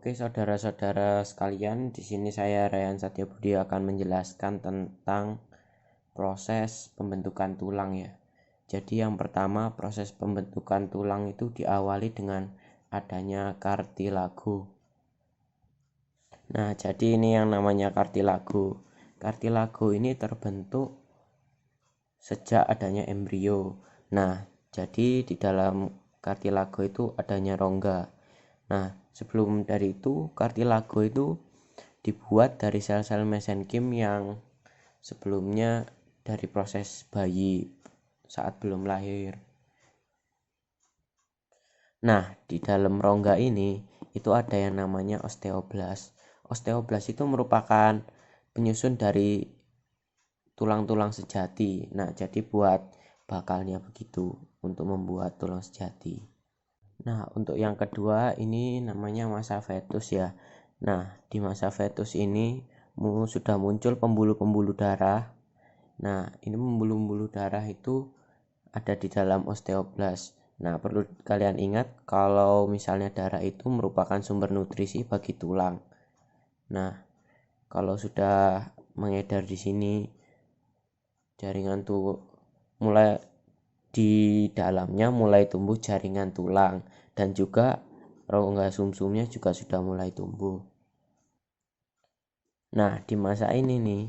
Oke, saudara-saudara sekalian, di sini saya Ryan Satyabudi akan menjelaskan tentang proses pembentukan tulang ya. Jadi yang pertama, proses pembentukan tulang itu diawali dengan adanya kartilago. Nah, jadi ini yang namanya kartilago. Kartilago ini terbentuk sejak adanya embrio. Nah, jadi di dalam kartilago itu adanya rongga. Nah, sebelum dari itu, kartilago itu dibuat dari sel-sel mesenkim yang sebelumnya dari proses bayi saat belum lahir. Nah, di dalam rongga ini itu ada yang namanya osteoblas. Osteoblas itu merupakan penyusun dari tulang-tulang sejati. Nah, jadi buat bakalnya begitu untuk membuat tulang sejati. Nah, untuk yang kedua ini namanya masa fetus ya. Nah, di masa fetus ini sudah muncul pembuluh-pembuluh darah. Nah, ini pembuluh-pembuluh darah itu ada di dalam osteoblas. Nah, perlu kalian ingat kalau misalnya darah itu merupakan sumber nutrisi bagi tulang. Nah, kalau sudah mengedar di sini, jaringan tuh mulai di dalamnya mulai tumbuh jaringan tulang dan juga rongga sumsumnya juga sudah mulai tumbuh. Nah, di masa ini nih,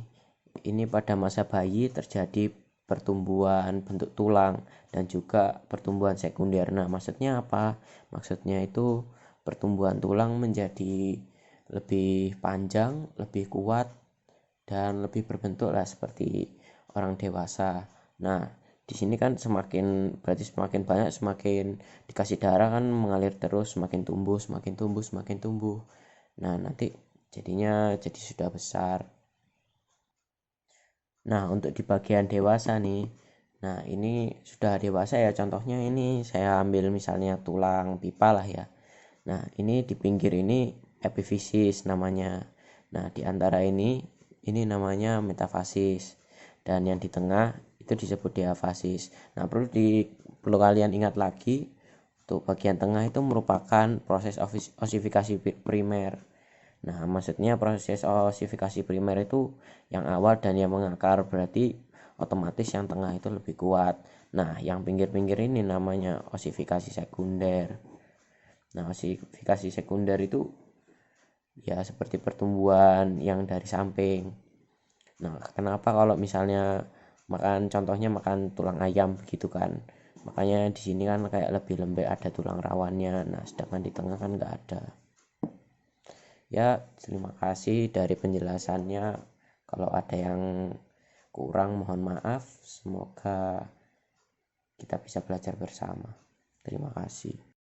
ini pada masa bayi terjadi pertumbuhan bentuk tulang dan juga pertumbuhan sekunder. Nah, maksudnya apa? Maksudnya itu pertumbuhan tulang menjadi lebih panjang, lebih kuat, dan lebih berbentuk lah seperti orang dewasa. Nah, di sini kan berarti semakin banyak, semakin dikasih darah kan mengalir terus, semakin tumbuh, semakin tumbuh, semakin tumbuh. Nah, nanti jadinya jadi sudah besar. Nah, untuk di bagian dewasa nih, nah ini sudah dewasa ya, contohnya ini saya ambil misalnya tulang pipa lah ya. Nah, ini di pinggir ini epifisis namanya. Nah, di antara ini namanya metafasis. Dan yang di tengah itu disebut diafasis. Nah, perlu kalian ingat lagi, untuk bagian tengah itu merupakan proses osifikasi primer. Nah, maksudnya proses osifikasi primer itu yang awal dan yang mengakar, berarti otomatis yang tengah itu lebih kuat. Nah, yang pinggir-pinggir ini namanya osifikasi sekunder. Nah, osifikasi sekunder itu ya seperti pertumbuhan yang dari samping. Nah, kenapa kalau misalnya contohnya makan tulang ayam begitu kan? Makanya di sini kan kayak lebih lembek, ada tulang rawannya. Nah, sedangkan di tengah kan nggak ada. Ya, terima kasih dari penjelasannya. Kalau ada yang kurang mohon maaf. Semoga kita bisa belajar bersama. Terima kasih.